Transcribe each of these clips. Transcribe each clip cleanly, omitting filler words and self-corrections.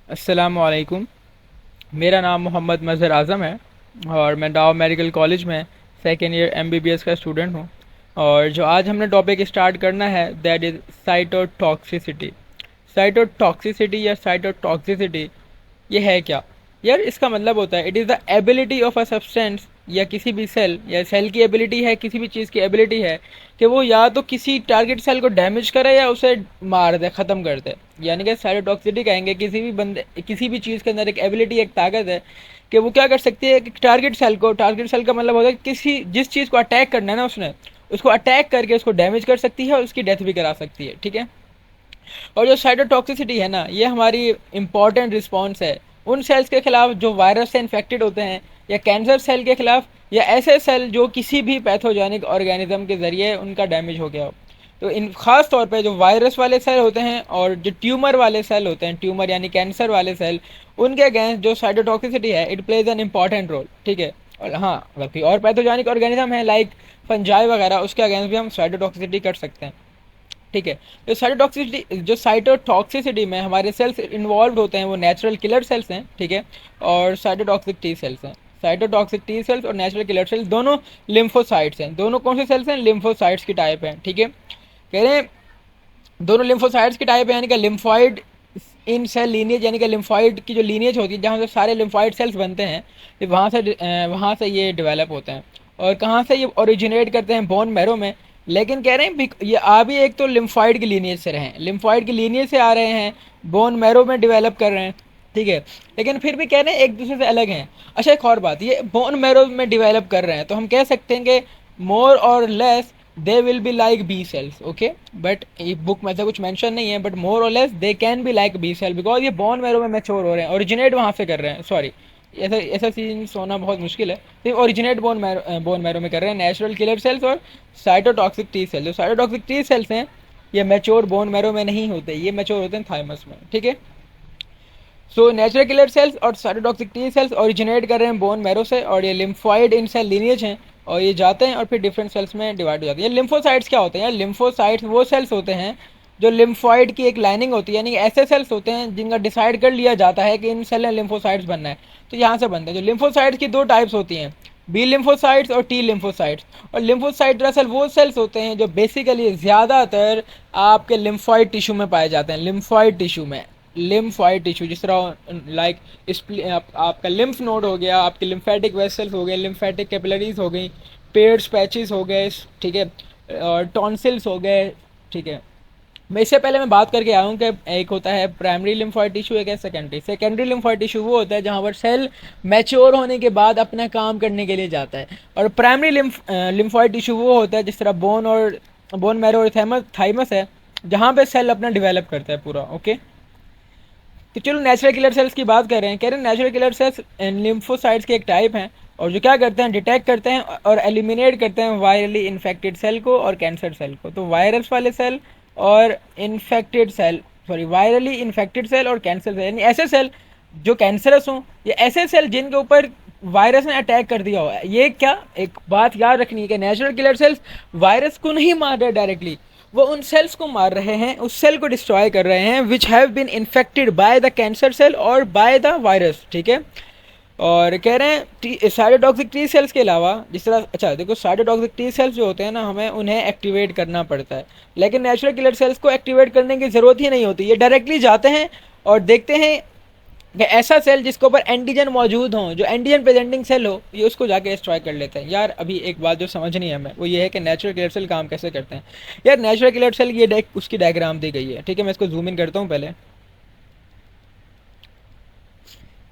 अस्सलामुअलैकुम। मेरा नाम मोहम्मद मज़हर आज़म है और मैं डाव मेडिकल कॉलेज में सेकेंड ईयर एमबीबीएस का स्टूडेंट हूँ। और जो आज हमने टॉपिक स्टार्ट करना है दैट इज़ साइटोटॉक्सिसिटी। साइटोटॉक्सिसिटी या साइटोटॉक्सिसिटी ये है क्या? यार इसका मतलब होता है it is the ability of a substance या किसी भी सेल या सेल की एबिलिटी है, किसी भी चीज़ की एबिलिटी है कि वो या तो किसी टारगेट सेल को डैमेज करे या उसे मार दे, ख़त्म कर दे। यानी कि साइटोटॉक्सिसिटी कहेंगे किसी भी चीज़ के अंदर एक एबिलिटी, एक ताकत है कि वो क्या कर सकती है कि टारगेट सेल का मतलब होता है किसी जिस चीज़ को अटैक करना है ना उसने उसको अटैक करके उसको डैमेज कर सकती है और उसकी डेथ भी करा सकती है। ठीक है। और जो साइटोटॉक्सिसिटी है ना, ये हमारी इंपॉर्टेंट रिस्पॉन्स है उन सेल्स के खिलाफ जो वायरस से इन्फेक्टेड होते हैं, या कैंसर सेल के खिलाफ, या ऐसे सेल जो किसी भी पैथोजेनिक ऑर्गेनिज्म के ज़रिए उनका डैमेज हो गया हो। तो इन खास तौर पे जो वायरस वाले सेल होते हैं और जो ट्यूमर वाले सेल होते हैं, ट्यूमर यानी कैंसर वाले सेल, उनके अगेंस्ट जो साइटोटॉक्सिसिटी है it plays an important role. ठीक है। और हाँ, अगर कोई और पैथोजेनिक ऑर्गेनिज्म है लाइक फंजाई वगैरह, उसके अगेंस्ट भी हम साइटोटॉक्सिसिटी कर सकते हैं। ठीक है। जो साइटोटॉक्सिसिटी में हमारे सेल्स इन्वॉल्व होते हैं वो नेचुरल किलर सेल्स हैं। ठीक है। और साइटोटॉक्सिक टी सेल्स हैं। साइटोटॉक्सिक टी सेल्स और नेचुरल किलर सेल्स दोनों लिम्फोसाइट्स हैं। दोनों कौन से सेल्स हैं? लिम्फोसाइट्स की टाइप हैं। ठीक है। कह रहे हैं दोनों लिम्फोसाइट्स की टाइप है, यानी कि लिम्फॉइड इन सेल लीनियज, यानी कि लिम्फॉइड की जो लीनियज होती है जहाँ से सारे लिम्फॉइड सेल्स बनते हैं, ये वहाँ से ये डेवलप होते हैं। और कहाँ से ये ओरिजिनेट करते हैं? बोन मैरो में। लेकिन कह रहे हैं ये आ भी एक तो लिम्फॉइड की लीनियज से रहे हैं, लिम्फॉइड की लीनियज से आ रहे हैं, बोन मैरो में डेवलप कर रहे हैं। ठीक है। लेकिन फिर भी कह रहे हैं एक दूसरे से अलग हैं। अच्छा, एक और बात, ये बोन मैरो में डेवलप कर रहे हैं तो हम कह सकते हैं कि मोर और less they will be like B cells. Okay. But ये बुक में ऐसा कुछ मेंशन नहीं है, बट मोर और less they can be like B cell because ये बोन मैरो में मैच्योर हो रहे हैं, ओरिजिनेट वहाँ से कर रहे हैं। सॉरी, ऐसा ऐसा सीन होना बहुत मुश्किल है। तो ओरिजिनेट बोन मैरो में कर रहे हैं नेचुरल किलर सेल्स और साइटोटॉक्सिक टी सेल। जो साइटोटॉक्सिक टी सेल्स हैं ये मैच्योर बोन मैरो में नहीं होते, ये मैच्योर होते हैं थाइमस में। ठीक है। सो नेचुरल किलर सेल्स और साइटोटॉक्सिक टी सेल्स ओरिजिनेट कर रहे हैं बोन मैरो से, और ये लिम्फॉइड इन सेल लीनियज हैं और ये जाते हैं और फिर डिफरेंट सेल्स में डिवाइड हो जाते हैं। ये लिम्फोसाइट्स क्या होते हैं? लिम्फोसाइट्स वो सेल्स होते हैं जो लिम्फॉइड की एक लाइनिंग होती है, यानी ऐसे सेल्स होते हैं जिनका डिसाइड कर लिया जाता है कि इन सेल में लिम्फोसाइट्स बनना है, तो यहाँ से बनते हैं। जो लिम्फोसाइट्स की दो टाइप्स होती हैं, बी लिम्फोसाइट्स और टी लिम्फोसाइट्स। और लिम्फोसाइट दरअसल वो सेल्स होते हैं जो बेसिकली ज़्यादातर आपके लिम्फॉइड टिश्यू में पाए जाते हैं। लिम्फॉइड टिश्यू जिस तरह लाइक आपका लिम्फ नोड हो गया, आपके लिम्फेटिक वेसल्स हो गए, लिम्फेटिक कैपिलरीज हो गई, पेड्स पैचेस हो गए। ठीक है। और टॉन्सिल्स हो गए। ठीक है। मैं इससे पहले मैं बात करके आया हूँ कि एक होता है प्राइमरी लिम्फॉइड टिश्यू, एक है सेकेंडरी लिम्फॉइड टिश्यू वो होता है जहाँ पर सेल मैच्योर होने के बाद अपना काम करने के लिए जाता है। और प्राइमरी लिम्फॉइड टिश्यू वो होता है जिस तरह बोन मैरो और थाइमस है, जहाँ पे सेल अपना डिवेलप करता है पूरा। ओके। तो चलो नेचुरल किलर सेल्स की बात कर रहे हैं। कह रहे हैं नेचुरल किलर सेल्स लिम्फोसाइट्स के एक टाइप हैं और जो क्या करते हैं, डिटेक्ट करते हैं और एलिमिनेट करते हैं वायरली इन्फेक्टेड सेल को और कैंसर सेल को। तो वायरस वाले सेल और infected cell, sorry virally infected cell और कैंसर सेल, यानी ऐसे सेल जो कैंसरस हों या ऐसे सेल जिनके ऊपर वायरस ने अटैक कर दिया हो। ये क्या, एक बात याद रखनी है कि नेचुरल किलर सेल्स वायरस को नहीं मार रहे डायरेक्टली, वो उन सेल्स को मार रहे हैं, उस सेल को डिस्ट्रॉय कर रहे हैं which have been infected by the cancer cell और बाय द वायरस। ठीक है। और कह रहे हैं साइटोटॉक्सिक टी सेल्स के अलावा जिस तरह, अच्छा देखो, साइटोटॉक्सिक टी सेल्स जो होते हैं ना, हमें उन्हें एक्टिवेट करना पड़ता है, लेकिन नेचुरल किलर सेल्स को एक्टिवेट करने की ज़रूरत ही नहीं होती। ये डायरेक्टली जाते हैं और देखते हैं कि ऐसा सेल जिसके ऊपर एंटीजन मौजूद हो, जो एंटीजन प्रेजेंटिंग सेल हो, ये उसको जाके डिस्ट्रॉय कर लेते हैं। यार अभी एक बात जो समझनी है हमें वो ये है कि नेचुरल किलर सेल काम कैसे करते हैं। यार नेचुरल किलर सेल ये उसकी डायग्राम दी गई है। ठीक है। मैं इसको जूम इन करता हूँ पहले।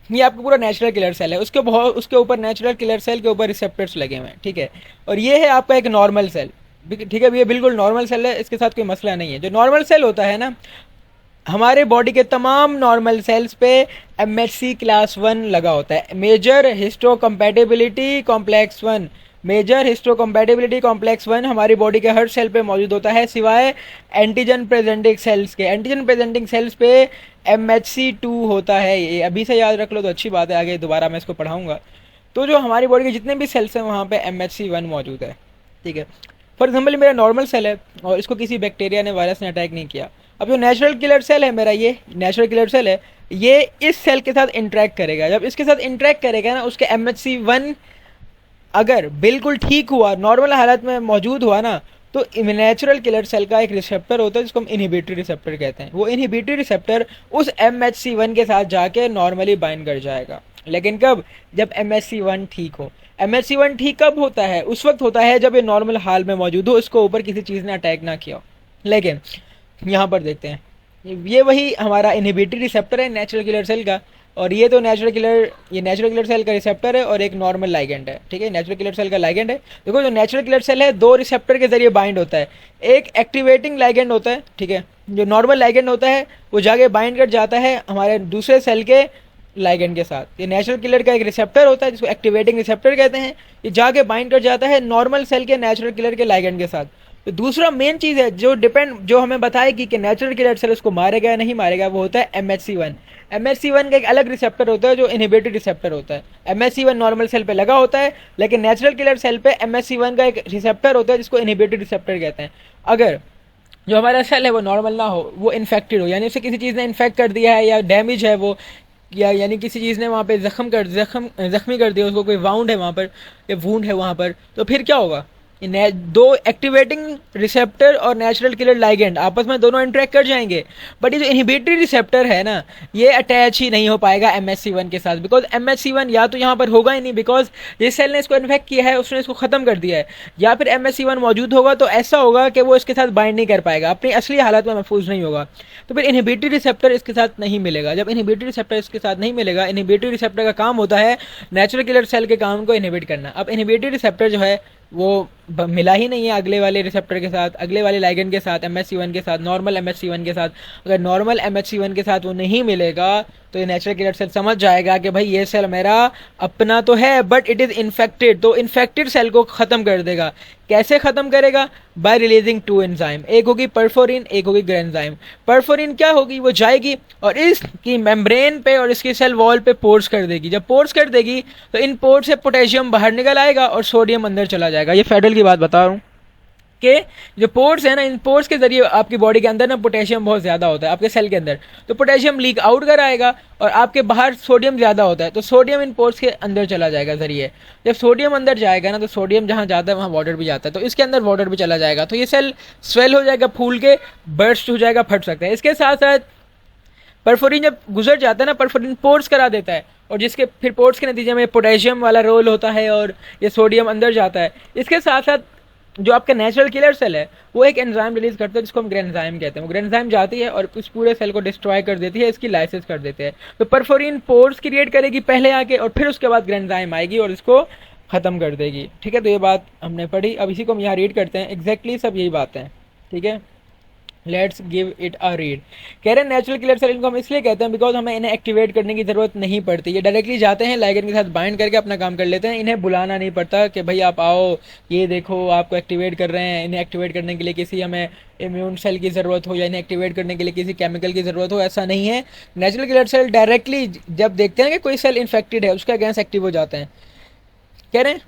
ये आपका पूरा नेचुरल किलर सेल है, उसके ऊपर नेचुरल किलर सेल के ऊपर रिसेप्टर्स लगे हुए हैं। ठीक है। और ये है आपका एक नॉर्मल सेल। ठीक है। ये बिल्कुल नॉर्मल सेल है, इसके साथ कोई मसला नहीं है। जो नॉर्मल सेल होता है ना, हमारे बॉडी के तमाम नॉर्मल सेल्स पे MHC क्लास 1 लगा होता है, major histocompatibility complex 1। Major histocompatibility complex 1 हमारी बॉडी के हर सेल पे मौजूद होता है सिवाय एंटीजन प्रेजेंटिंग सेल्स के। एंटीजन प्रेजेंटिंग सेल्स पे MHC2 होता है। ये अभी से याद रख लो तो अच्छी बात है, आगे दोबारा मैं इसको पढ़ाऊँगा। तो जो हमारी बॉडी के जितने भी सेल्स हैं वहाँ पे MHC1 मौजूद है। ठीक है। फॉर एग्जाम्पल मेरा नॉर्मल सेल है और इसको किसी बैक्टीरिया ने, वायरस ने अटैक नहीं किया। अब जो नेचुरल किलर सेल है मेरा, ये नेचुरल किलर सेल है, ये इस सेल के साथ इंटरेक्ट करेगा। जब इसके साथ इंटरेक्ट करेगा ना, उसके MHC1 अगर बिल्कुल ठीक हुआ, नॉर्मल हालत में मौजूद हुआ ना, तो नेचुरल किलर सेल का एक रिसेप्टर होता है जिसको हम इनहिबिटरी रिसेप्टर कहते हैं। वो इनहिबिटरी रिसेप्टर उस MHC1 के साथ जाके नॉर्मली बाइंड कर जाएगा। लेकिन कब? जब MHC1 ठीक हो। MHC1 ठीक कब होता है? उस वक्त होता है जब ये नॉर्मल हाल में मौजूद हो, इसको ऊपर किसी चीज़ ने अटैक ना किया हो। लेकिन यहाँ पर देखते हैं, ये वही हमारा इनहिबिटरी रिसेप्टर है नेचुरल किलर सेल का, और ये नेचुरल किलर सेल का रिसेप्टर है और एक नॉर्मल लाइगेंड है। ठीक है, नेचुरल किलर सेल का लाइगेंड है। देखो जो नेचुरल किलर सेल है, दो रिसेप्टर के जरिए बाइंड होता है। एक एक्टिवेटिंग लाइगेंड होता है, ठीक है, जो नॉर्मल लाइगेंड होता है वो जाके बाइंड कर जाता है हमारे दूसरे सेल के लाइगेंड के साथ। ये नेचुरल किलर का एक रिसेप्टर होता है जिसको एक्टिवेटिंग रिसेप्टर कहते हैं। ये जाके बाइंड कर जाता है नॉर्मल सेल के नेचुरल किलर के लाइगेंड के साथ। तो दूसरा मेन चीज़ है जो हमें बताएगी कि नेचुरल किलर सेल उसको मारेगा या नहीं मारेगा, वो होता है MHC1। MHC1 का एक अलग रिसेप्टर होता है जो इनहिबिटरी रिसेप्टर होता है। MHC1 नॉर्मल सेल पे लगा होता है, लेकिन नेचुरल किलर सेल पे MHC1 का एक रिसेप्टर होता है जिसको इनहिबिटरी रिसेप्टर कहते हैं। अगर जो हमारा सेल है वो नॉर्मल ना हो, वो इन्फेक्टेड हो, यानी उसे किसी चीज़ ने इन्फेक्ट कर दिया है या डैमेज है वो, या यानी किसी चीज़ ने वहाँ पे जख्मी कर दिया, उसको कोई वाउंड है वहाँ पर या वूंड है वहाँ पर, तो फिर क्या होगा? दो एक्टिवेटिंग रिसेप्टर और नेचुरल किलर लाइगेंड आपस में दोनों इंटरेक्ट कर जाएंगे, बट ये जो इनहिबिटरी रिसेप्टर है ना, ये अटैच ही नहीं हो पाएगा MHC1 के साथ, बिकॉज MHC1 या तो यहाँ पर होगा ही नहीं, बिकॉज जिस सेल ने इसको इन्फेक्ट किया है उसने इसको ख़त्म कर दिया है, या फिर MHC1 मौजूद होगा तो ऐसा होगा कि वो इसके साथ बाइंड नहीं कर पाएगा, अपनी असली हालत में महफूज नहीं होगा। तो फिर इनहिबिटरी रिसेप्टर इसके साथ नहीं मिलेगा। जब इनहिबिटरी रिसेप्टर इसके साथ नहीं मिलेगा, इनहिबिटरी रिसेप्टर का काम होता है नेचुरल किलर सेल के काम को इनहिबिट करना। अब इनहिबिटरी रिसेप्टर जो है वो मिला ही नहीं है अगले वाले रिसेप्टर के साथ, अगले वाले लाइगेंड के साथ, MHC1 के साथ, नॉर्मल MHC1 के साथ। अगर नॉर्मल MHC1 के साथ वो नहीं मिलेगा तो ये नेचुरल किलर सेल समझ जाएगा कि भाई ये सेल मेरा अपना तो है बट इट इज़ इन्फेक्टेड, तो इन्फेक्टेड सेल को ख़त्म कर देगा। कैसे ख़त्म करेगा? बाय रिलीजिंग टू एंजाइम, एक होगी परफोरिन, एक होगी ग्रेन्जाइम। परफोरिन क्या होगी? वो जाएगी और इसकी मेम्ब्रेन पे और इसकी सेल वॉल पे पोर्स कर देगी। जब पोर्स कर देगी तो इन पोर्स से पोटेशियम बाहर निकल आएगा और सोडियम अंदर चला जाएगा। ये फेडरल की बात बता रहा हूँ कि जो पोर्स है ना, इन पोर्स के जरिए आपकी बॉडी के अंदर ना पोटेशियम बहुत ज़्यादा होता है आपके सेल के अंदर, तो पोटेशियम लीक आउट कराएगा, और आपके बाहर सोडियम ज़्यादा होता है तो सोडियम इन पोर्स के अंदर चला जाएगा जरिए। जब सोडियम अंदर जाएगा ना, तो सोडियम जहाँ जाता है वहाँ वाटर भी जाता है, तो इसके अंदर वाटर भी चला जाएगा, तो ये सेल स्वेल हो जाएगा, फूल के बर्स्ट हो जाएगा, फट सकता है। इसके साथ साथ परफोरिन जब गुजर जाता है ना, परफोरिन पोर्स करा देता है, और जिसके फिर पोर्स के नतीजे में पोटेशियम वाला रोल होता है और ये सोडियम अंदर जाता है। इसके साथ साथ जो आपका नेचुरल किलर सेल है वो एक एंजाइम रिलीज करता है जिसको हम ग्रेन्जाइम कहते हैं। वो ग्रेन्जाइम जाती है और इस पूरे सेल को डिस्ट्रॉय कर देती है, इसकी लाइसिस कर देते हैं। तो परफोरिन पोर्स क्रिएट करेगी पहले आके, और फिर उसके बाद ग्रेन्जाइम आएगी और इसको ख़त्म कर देगी। ठीक है, तो ये बात हमने पढ़ी। अब इसी को हम यहाँ रीड करते हैं, एग्जैक्टली सब यही बात है। ठीक है, let's give it a read. कह रहे हैं नेचुरल किलर सेल इनको हम इसलिए कहते हैं बिकॉज हमें इन्हें एक्टिवेट करने की ज़रूरत नहीं पड़ती, ये डायरेक्टली जाते हैं लाइगेंड के साथ बाइंड करके अपना काम कर लेते हैं। इन्हें बुलाना नहीं पड़ता कि भाई आप आओ, ये देखो आपको एक्टिवेट कर रहे हैं। इन्हें एक्टिवेट करने के लिए किसी हमें इम्यून सेल की ज़रूरत हो या इन्हें एक्टिवेट करने के लिए किसी केमिकल की ज़रूरत हो, ऐसा नहीं है। नेचुरल किलर सेल डायरेक्टली जब देखते हैं कि कोई सेल इन्फेक्टेड है उसके अगेंस्ट एक्टिव हो जाते हैं। कह रहे हैं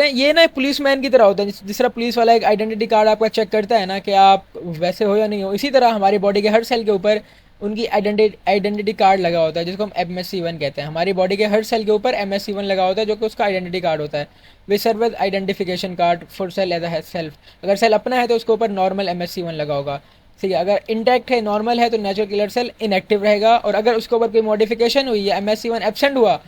ये ना पुलिसमैन की तरह होता है, जिस तरह पुलिस वाला एक आइडेंटिटी कार्ड आपका चेक करता है ना कि आप वैसे हो या नहीं हो, इसी तरह हमारी बॉडी के हर सेल के ऊपर उनकी आइडेंटिटी कार्ड लगा होता है जिसको हम MHC1 कहते हैं। हमारी बॉडी के हर सेल के ऊपर MHC1 लगा होता है जो कि उसका आइडेंटिटी कार्ड होता है। वे serve as identification card for cell as a self. अगर सेल अपना है तो उसके ऊपर नॉर्मल MHC1 लगा होगा। ठीक है, अगर इंटैक्ट है, नॉर्मल है, तो नेचुरल किलर सेल इनएक्टिव रहेगा, और अगर उसके ऊपर कोई मॉडिफिकेशन हुई है, MHC1 एब्सेंट हुआ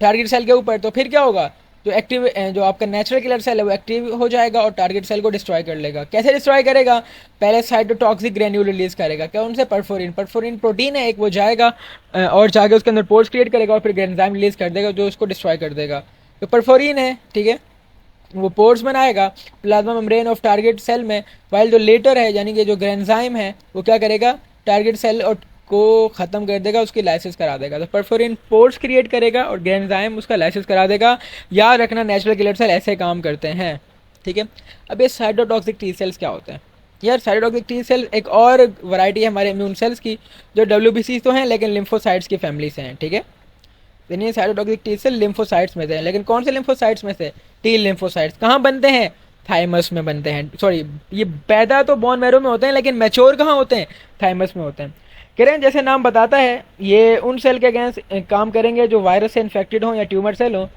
टारगेट सेल के ऊपर, तो फिर क्या होगा? जो आपका नेचुरल किलर सेल है वो एक्टिव हो जाएगा और टारगेट सेल को डिस्ट्रॉय कर लेगा। कैसे डिस्ट्रॉय करेगा? पहले साइटोटॉक्सिक ग्रेन्यूल रिलीज करेगा। क्या उनसे? परफोरिन प्रोटीन है एक, वो जाएगा और जाके उसके अंदर पोर्स क्रिएट करेगा और फिर ग्रेन्जाइम रिलीज कर देगा जो उसको डिस्ट्रॉय कर देगा। तो परफोरिन है, ठीक है, वो पोर्स बनाएगा plasma membrane of target cell में, वाइल जो लेटर है यानी कि जो ग्रेन्जाइम है वो क्या करेगा? टारगेट सेल और को ख़त्म कर देगा, उसकी लाइसिस करा देगा। तो परफोरिन पोर्स क्रिएट करेगा और ग्रेन्जाइम उसका लाइसिस करा देगा। याद रखना नेचुरल किलर सेल ऐसे काम करते हैं। ठीक है, अब ये साइटोटॉक्सिक टी सेल्स क्या होते हैं? यार साइटोटॉक्सिक टी सेल एक और वैरायटी है हमारे इम्यून सेल्स की, जो WBC तो हैं लेकिन लिम्फोसाइट्स की फैमिली से हैं। ठीक है, यानी साइटोटॉक्सिक टी सेल लिम्फोसाइट्स में से हैं, लेकिन कौन से लिम्फोसाइट्स में से? T lymphocytes. कहाँ बनते हैं? थाइमस में बनते हैं, सॉरी ये पैदा तो बोन मैरो में होते हैं लेकिन मैच्योर कहाँ होते हैं, थाइमस में होते हैं। कह रहे हैं जैसे नाम बताता है ये उन सेल के अगेंस्ट काम करेंगे जो वायरस से इन्फेक्टेड हो या ट्यूमर सेल हो।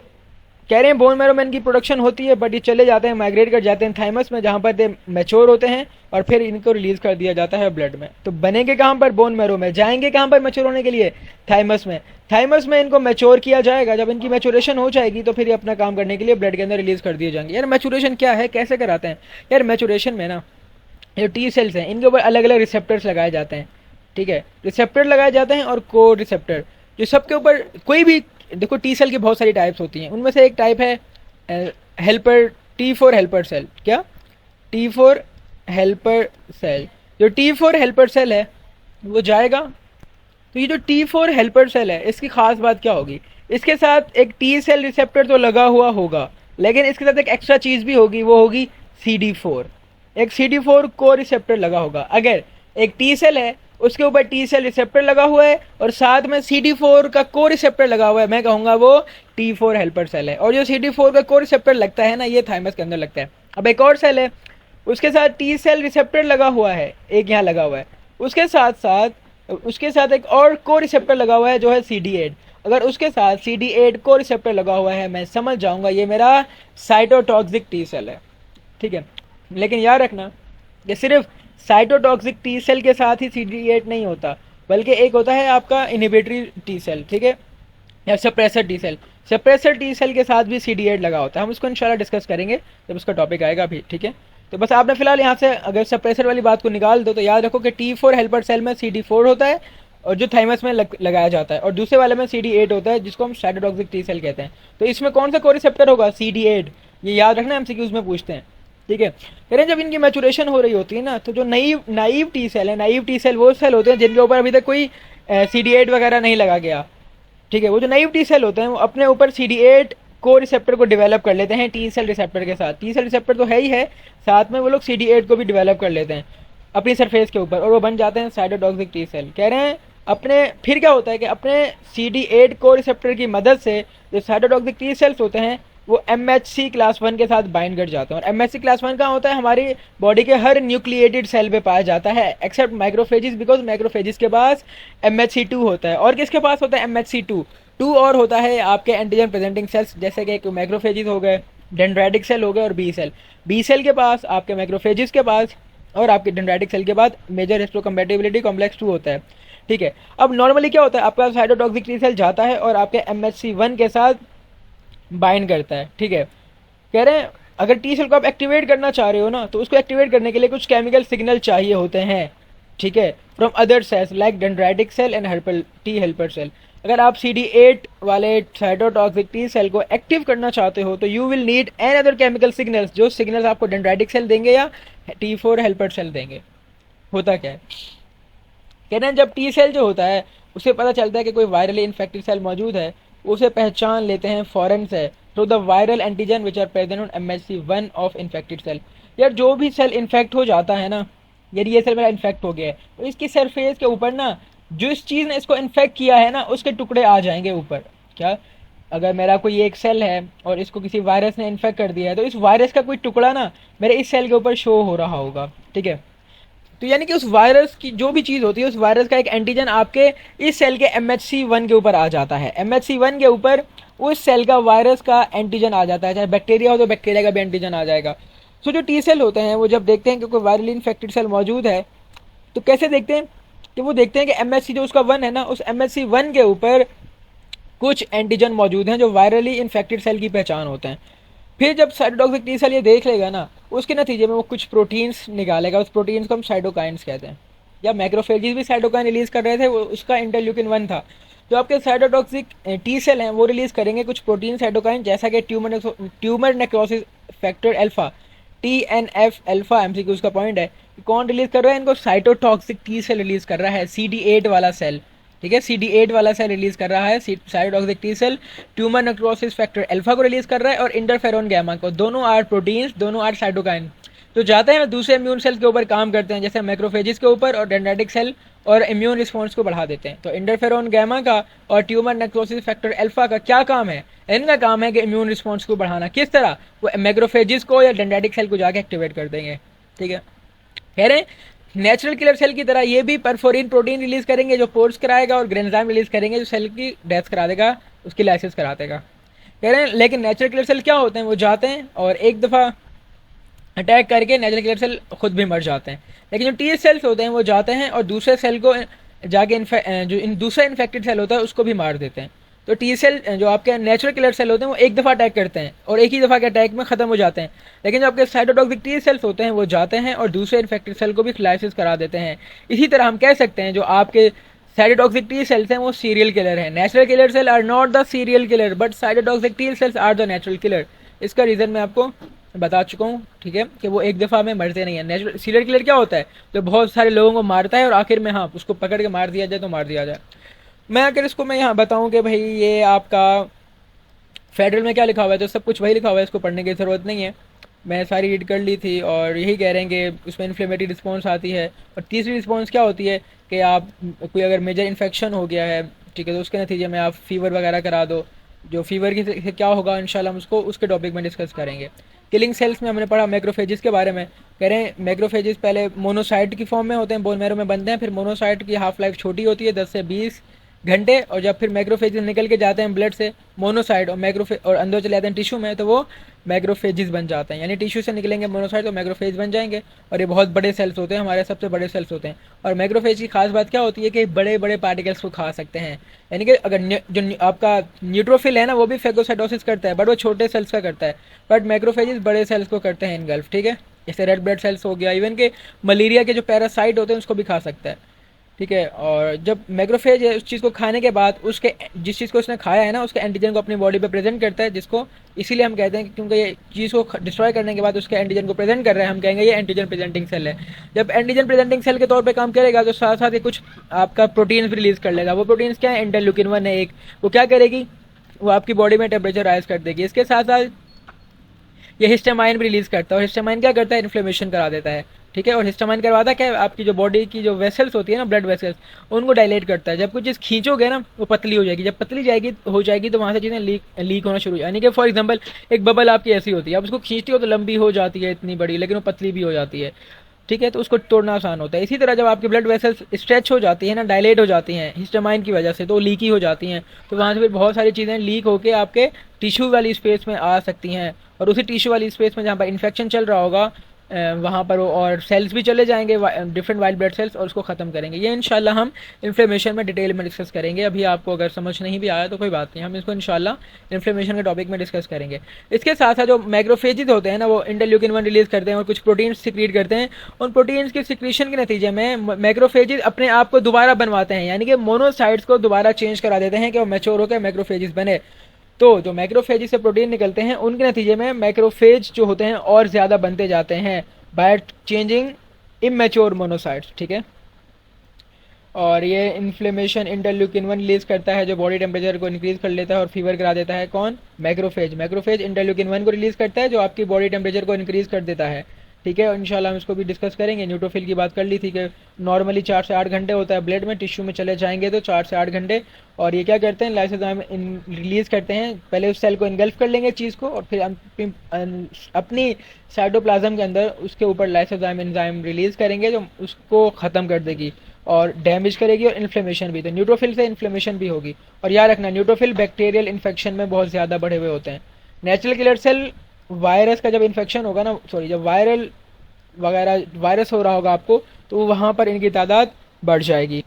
कह रहे हैं बोन मैरो में इनकी प्रोडक्शन होती है बट ये चले जाते हैं, माइग्रेट कर जाते हैं थाइमस में, जहाँ पर दे मैच्योर होते हैं और फिर इनको रिलीज कर दिया जाता है ब्लड में। तो बनेंगे कहाँ पर, बोन मैरो में, जाएंगे कहाँ पर मैच्योर होने के लिए, थाइमस में। थाइमस में इनको मैच्योर किया जाएगा, जब इनकी मैच्योरेशन हो जाएगी तो फिर ये अपना काम करने के लिए ब्लड के अंदर रिलीज कर दिए जाएंगे। यार मैच्योरेशन क्या है, कैसे कराते हैं? यार मैच्योरेशन में ना जो टी सेल्स हैं इनके ऊपर अलग अलग रिसेप्टर्स लगाए जाते हैं, ठीक है, रिसेप्टर लगाए जाते हैं और को रिसेप्टर, जो सबके ऊपर कोई भी, देखो टी सेल की बहुत सारी टाइप्स होती हैं, उनमें से एक टाइप है हेल्पर, T4 हेल्पर सेल। क्या? T4 helper cell. जो T4 हेल्पर सेल है वो जाएगा, तो ये जो T4 हेल्पर सेल है इसकी खास बात क्या होगी, इसके साथ एक टी सेल रिसेप्टर तो लगा हुआ होगा लेकिन इसके साथ एक एक्स्ट्रा चीज़ भी होगी, वो होगी CD4। एक CD4 को रिसेप्टर लगा होगा। अगर एक टी सेल है उसके ऊपर टी सेल रिसेप्टर लगा हुआ है और साथ में CD4 का को रिसेप्टर लगा हुआ है, मैं कहूँगा वो T4 हेल्पर सेल है। और जो CD4 का को रिसेप्टर लगता है ना, ये थाइमस के अंदर लगता है। अब एक और सेल है उसके साथ टी सेल रिसेप्टर लगा हुआ है, एक यहाँ लगा हुआ है, उसके साथ एक और को रिसेप्टर लगा हुआ है जो है CD8। अगर उसके साथ CD8 को रिसेप्टर लगा हुआ है, मैं समझ जाऊंगा ये मेरा साइटोटॉक्सिक टी सेल है, ठीक है। लेकिन याद रखना ये सिर्फ साइटोटॉक्सिक टी सेल के साथ ही CD8 नहीं होता, बल्कि एक होता है आपका इनहिबिटरी टी सेल, ठीक है, या suppressor T cell. Suppressor T cell के साथ भी CD8 लगा होता है, हम उसको इंशाल्लाह डिस्कस करेंगे जब उसका टॉपिक आएगा भी, ठीक है। तो बस आपने फिलहाल यहाँ से अगर सप्रेसर वाली बात को निकाल दो तो याद रखो कि T4 हेल्पर सेल में CD4 होता है और जो थाइमस में लगाया जाता है, और दूसरे वाले में CD8 होता है जिसको हम साइटोटॉक्सिक टी सेल कहते हैं। तो इसमें कौन सा को रिसेप्टर होगा, CD8। ये याद रखना, MCQs में पूछते हैं, ठीक है। कह रहे हैं जब इनकी मैचुरेशन हो रही होती है ना, तो जो नाइव टी सेल है, नाइव टी सेल वो सेल होते हैं जिनके ऊपर अभी तक कोई CD8 वगैरह नहीं लगा गया, ठीक है। वो जो नाइव टी सेल होते हैं वो अपने ऊपर CD8 को रिसेप्टर को डेवलप कर लेते हैं टी सेल रिसेप्टर के साथ। टी सेल रिसेप्टर तो है ही है, साथ में वो लोग CD8 को भी डेवलप कर लेते हैं अपनी सरफेस के ऊपर और वो बन जाते हैं साइटोटॉक्सिक टी सेल। कह रहे हैं अपने फिर क्या होता है कि अपने CD8 को रिसेप्टर की मदद से जो साइटोटॉक्सिक टी सेल्स होते हैं वो MHC क्लास 1 के साथ बाइंड कर जाते हैं। और MHC क्लास 1 कहाँ होता है, हमारी बॉडी के हर न्यूक्लिएटेड सेल पे पाया जाता है एक्सेप्ट माइक्रोफेजिस, बिकॉज माइक्रोफेजिस के पास MHC2 होता है। और किसके पास होता है MHC2? टू और होता है आपके एंटीजन प्रेजेंटिंग सेल्स, जैसे कि माइक्रोफेजिस हो गए, डेंड्राइटिक सेल हो गए और बी सेल। बी सेल के पास, आपके माइक्रोफेजिस के पास और आपके डेंड्राइटिक सेल के बाद मेजर हिस्टोकम्पैटिबिलिटी कॉम्प्लेक्स 2 होता है, ठीक है। अब नॉर्मली क्या होता है, आपका साइटोटॉक्सिक टी सेल जाता है और आपके MHC1 के साथ बाइंड करता है, ठीक है। कह रहे हैं अगर टी सेल को आप एक्टिवेट करना चाह रहे हो ना, तो उसको एक्टिवेट करने के लिए कुछ केमिकल सिग्नल चाहिए होते हैं, ठीक है, from other cells like dendritic cell and helper cell. अगर आप CD8 वाले साइटोटॉक्सिक टी सेल को एक्टिव करना चाहते हो तो you will need an other chemical signals, जो सिग्नल्स आपको डेंड्राइटिक सेल देंगे या T4 हेल्पर सेल देंगे। होता क्या है, कह रहे हैं जब टी सेल जो होता है उसे पता चलता है कि कोई वायरली इन्फेक्टेड सेल मौजूद है, उसे पहचान लेते हैं फॉरन से through the viral antigen which are present on MHC1 of infected cell. यार जो भी सेल इन्फेक्ट हो जाता है ना, यदि ये सेल मेरा इन्फेक्ट हो गया है तो इसकी सरफेस के ऊपर ना जो इस चीज़ ने इसको इन्फेक्ट किया है ना उसके टुकड़े आ जाएंगे ऊपर। क्या? अगर मेरा कोई एक सेल है और इसको किसी वायरस ने इन्फेक्ट कर दिया है तो इस वायरस का कोई टुकड़ा ना मेरे इस सेल के ऊपर शो हो रहा होगा, ठीक है। तो यानी कि उस वायरस की जो भी चीज़ होती है, उस वायरस का एक एंटीजन आपके इस सेल के MHC1 के ऊपर आ जाता है। MHC1 के ऊपर उस सेल का वायरस का एंटीजन आ जाता है, चाहे बैक्टीरिया हो तो बैक्टीरिया का भी एंटीजन आ जाएगा। सो जो टी सेल होते हैं वो जब देखते हैं कि कोई वायरली इन्फेक्टेड सेल मौजूद है तो कैसे देखते हैं कि वो देखते हैं कि MHC जो उसका 1 है ना, उस MHC1 के ऊपर कुछ एंटीजन मौजूद हैं जो वायरली इन्फेक्टेड सेल की पहचान होते हैं। फिर जब साइटोटॉक्सिक टी सेल ये देख लेगा ना, उसके नतीजे में वो कुछ प्रोटीन्स निकालेगा, उस प्रोटीन्स को हम साइटोकाइंस कहते हैं। या मैक्रोफेजेस भी साइटोकाइन रिलीज कर रहे थे, वो उसका इंटरल्यूकिन 1 था। जो आपके साइटोटॉक्सिक टी सेल हैं वो रिलीज करेंगे कुछ प्रोटीन साइटोकाइन, जैसा कि tumour necrosis factor alpha, TNF alpha. MCQ का पॉइंट है कि कौन रिलीज कर रहा है इनको, साइटोटॉक्सिक टी सेल रिलीज कर रहा है, CD8 वाला सेल, ठीक है, CD8 वाला सेल रिलीज कर रहा है cytotoxic T cell, tumour necrosis factor alpha को रिलीज कर रहा है और इंटरफेरोन गैमा को। दोनों आर प्रोटीन्स, दोनों आर साइटोकाइन। जो जाते हैं दूसरे इम्यून सेल के ऊपर काम करते हैं, जैसे मैक्रोफेजिस के ऊपर, और डेंड्राइटिक सेल और इम्यून रिस्पॉन्स को बढ़ा देते हैं। तो इंटरफेरोन गामा का और ट्यूमर नेक्रोसिस फैक्टर अल्फा का क्या काम है? इनका काम है कि इम्यून रिस्पॉन्स को बढ़ाना। किस तरह? वो मैक्रोफेजिस को या डेंड्राइटिक सेल को जाके एक्टिवेट कर देंगे। ठीक है, कह रहे हैं नेचुरल किलर सेल की तरह ये भी परफोरिन प्रोटीन रिलीज करेंगे जो पोर्स कराएगा, और ग्रेन्जाइम रिलीज करेंगे जो सेल की डेथ करा देगा, उसकी लाइसिस करा देगा। कह रहे हैं लेकिन नेचुरल किलर सेल क्या होते हैं? वो जाते हैं और एक दफ़ा अटैक करके नेचुरल किलर सेल खुद भी मर जाते हैं। लेकिन जो टी सेल्स होते हैं वो जाते हैं और दूसरे सेल को जाके जो दूसरा इन्फेक्टेड सेल होता है उसको भी मार देते हैं। तो टी सेल जो आपके नेचुरल किलर सेल होते हैं वो एक दफ़ा अटैक करते हैं और एक ही दफ़ा के अटैक में ख़त्म हो जाते हैं। लेकिन जो आपके साइटोटॉक्सिक टी सेल्स होते हैं वो जाते हैं और दूसरे इन्फेक्टेड सेल को भी लाइसिस करा देते हैं। इसी तरह हम कह सकते हैं जो आपके साइटोटॉक्सिक टी सेल्स हैं वो सीरियल किलर हैं। Natural killer cell are not the serial killer but cytotoxic T cells are the natural killer. इसका रीज़न मैं आपको बता चुका हूँ। ठीक है, कि वो एक दफ़ा में मरते नहीं है। नेचुरल सीरियल किलर क्या होता है? जो बहुत सारे लोगों को मारता है और आखिर में हाँ उसको पकड़ के मार दिया जाए तो मार दिया जाए। मैं अगर इसको मैं यहाँ बताऊँ कि भाई ये आपका फेडरल में क्या लिखा हुआ है तो सब कुछ वही लिखा हुआ है, इसको पढ़ने की ज़रूरत नहीं है। मैं सारी रीड कर ली थी और यही कह रहे हैं कि उसमें इन्फ्लेमेटरी रिस्पॉन्स आती है। और तीसरी रिस्पॉन्स क्या होती है कि आप कोई अगर मेजर इन्फेक्शन हो गया है, ठीक है, तो उसके नतीजे में आप फीवर वगैरह करा दो। जो फीवर की से क्या होगा इंशाल्लाह हम उसको उसके टॉपिक में डिस्कस करेंगे। किलिंग सेल्स में हमने पढ़ा मैक्रोफेजिस के बारे में। कह रहे हैं मैक्रोफेजिस पहले मोनोसाइट की फॉर्म में होते हैं, बोन मैरो में बनते हैं, फिर मोनोसाइट की हाफ लाइफ छोटी होती है 10 से 20 घंटे, और जब फिर मैक्रोफेजिस निकल के जाते हैं ब्लड से मोनोसाइट और अंदर चले जाते हैं टिश्यू में, तो वो मैक्रोफेजिस बन जाते हैं। यानी टिश्यू से निकलेंगे मोनोसाइट तो मैक्रोफेज बन जाएंगे, और ये बहुत बड़े सेल्स होते हैं, हमारे सबसे बड़े सेल्स होते हैं। और मैक्रोफेज की खास बात क्या होती है कि बड़े बड़े पार्टिकल्स को खा सकते हैं। यानी कि अगर जो आपका न्यूट्रोफिल है ना वो भी फेगोसाइटोसिस करता है बट वो छोटे सेल्स का करता है, बट मैक्रोफेजिस बड़े सेल्स को करते हैं इनगल्फ। ठीक है, जैसे रेड ब्लड सेल्स हो गया, इवन के मलेरिया के जो पैरासाइट होते हैं उसको भी खा सकता है। ठीक है, और जब मैक्रोफेज उस चीज़ को खाने के बाद उसके जिस चीज़ को उसने खाया है ना उसके एंटीजन को अपनी बॉडी पे प्रेजेंट करता है, जिसको इसीलिए हम कहते हैं कि क्योंकि ये चीज़ को डिस्ट्रॉय करने के बाद उसके एंटीजन को प्रेजेंट कर रहा है, हम कहेंगे ये एंटीजन प्रेजेंटिंग सेल है। जब एंटीजन प्रेजेंटिंग सेल के तौर पे काम करेगा तो साथ साथ ये कुछ आपका प्रोटीन्स भी रिलीज कर लेगा। वो प्रोटीन्स क्या है? इंटरल्यूकिन 1 है एक, वो क्या करेगी? वो आपकी बॉडी में टेम्परेचर राइज कर देगी। इसके साथ साथ ये हिस्टामाइन भी रिलीज करता है, और हिस्टामाइन क्या करता है? इन्फ्लेमेशन करा देता है। ठीक है, और हिस्टामाइन करवाता क्या है? आपकी जो बॉडी की जो वेसल्स होती है ना, ब्लड वेसल्स, उनको डायलेट करता है। जब कुछ चीज़ खींचोगे ना वो पतली हो जाएगी, जब पतली हो जाएगी तो वहाँ से चीज़ें लीक होना शुरू हो, यानी कि फॉर एग्जांपल एक बबल आपकी ऐसी होती है, आप उसको खींचती हो तो लंबी हो जाती है इतनी बड़ी, लेकिन वो पतली भी हो जाती है। ठीक है, तो उसको तोड़ना आसान होता है। इसी तरह जब आपकी ब्लड वेसल्स स्ट्रेच हो जाती है ना, डायलेट हो जाती हैं हिस्टामाइन की वजह से, तो लीकी हो जाती हैं, तो वहाँ से फिर बहुत सारी चीज़ें लीक होकर आपके टिश्यू वाली स्पेस में आ सकती हैं, और उसी टिश्यू वाली स्पेस में जहाँ पर इन्फेक्शन चल रहा होगा वहाँ पर वो और सेल्स भी चले जाएंगे, डिफरेंट वाइट ब्लड सेल्स, और उसको ख़त्म करेंगे। ये इंशाल्लाह हम इन्फ्लेमेशन में डिटेल में डिस्कस करेंगे। अभी आपको अगर समझ नहीं भी आया तो कोई बात नहीं, हम इसको इंशाल्लाह इन्फ्लेमेशन के टॉपिक में डिस्कस करेंगे। इसके साथ साथ जो मैक्रोफेजिस होते हैं ना वो इंटरल्यूकिन 1 रिलीज करते हैं और कुछ प्रोटीन्स सिक्रीट करते हैं। उन प्रोटीन्स की सिक्रीशन के नतीजे में मैक्रोफेजिस अपने आप को दोबारा बनवाते हैं, यानी कि मोनोसाइट्स को दोबारा चेंज करा देते हैं कि वो मैच्योर होकर मैक्रोफेजिस बने। तो जो मैक्रोफेज से प्रोटीन निकलते हैं उनके नतीजे में मैक्रोफेज जो होते हैं और ज़्यादा बनते जाते हैं बाय चेंजिंग इमेच्योर मोनोसाइट्स। ठीक है, और ये इन्फ्लेमेशन इंटरल्यूकिन 1 रिलीज करता है जो बॉडी टेम्परेचर को इंक्रीज कर लेता है और फीवर करा देता है। कौन? मैक्रोफेज इंटरल्यूकिन 1 को रिलीज करता है जो आपकी बॉडी टेम्परेचर को इंक्रीज कर देता है। ठीक है, इंशाल्लाह हम इसको भी डिस्कस करेंगे। न्यूट्रोफिल की बात कर ली थी कि नॉर्मली 4 से 8 घंटे होता है ब्लड में, टिश्यू में चले जाएंगे तो 4 से 8 घंटे, और ये क्या करते हैं? लाइसोजाइम रिलीज करते हैं, पहले उस सेल को इनगल्फ कर लेंगे चीज़ को, और फिर अपनी साइटोप्लाज्म के अंदर उसके ऊपर लाइसोजाइम एंजाइम रिलीज करेंगे जो उसको ख़त्म कर देगी और डैमेज करेगी, और इन्फ्लेमेशन भी। तो न्यूट्रोफिल से इन्फ्लेमेशन भी होगी। और याद रखना न्यूट्रोफिल बैक्टीरियल इन्फेक्शन में बहुत ज़्यादा बढ़े हुए होते हैं। नेचुरल किलर सेल वायरस का जब इन्फेक्शन होगा ना, जब वायरस हो रहा होगा आपको, तो वहाँ पर इनकी तादाद बढ़ जाएगी।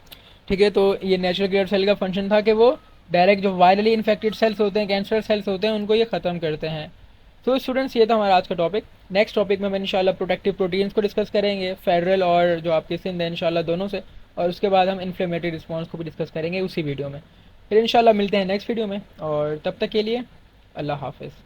ठीक है, तो ये नेचुरल किलर सेल का फंक्शन था कि वो डायरेक्ट जो वायरली इन्फेक्टेड सेल्स होते हैं, कैंसर सेल्स होते हैं, उनको ये ख़त्म करते हैं। तो स्टूडेंट्स ये था हमारा आज का टॉपिक। नेक्स्ट टॉपिक में इंशाल्लाह प्रोटेक्टिव प्रोटीन्स को डिस्कस करेंगे, फेडरल और जो आपके सिंध है इंशाल्लाह दोनों से, और उसके बाद हम इन्फ्लेमेटरी रिस्पॉन्स को भी डिस्कस करेंगे उसी वीडियो में। फिर इंशाल्लाह मिलते हैं नेक्स्ट वीडियो में, और तब तक के लिए अल्लाह हाफिज़।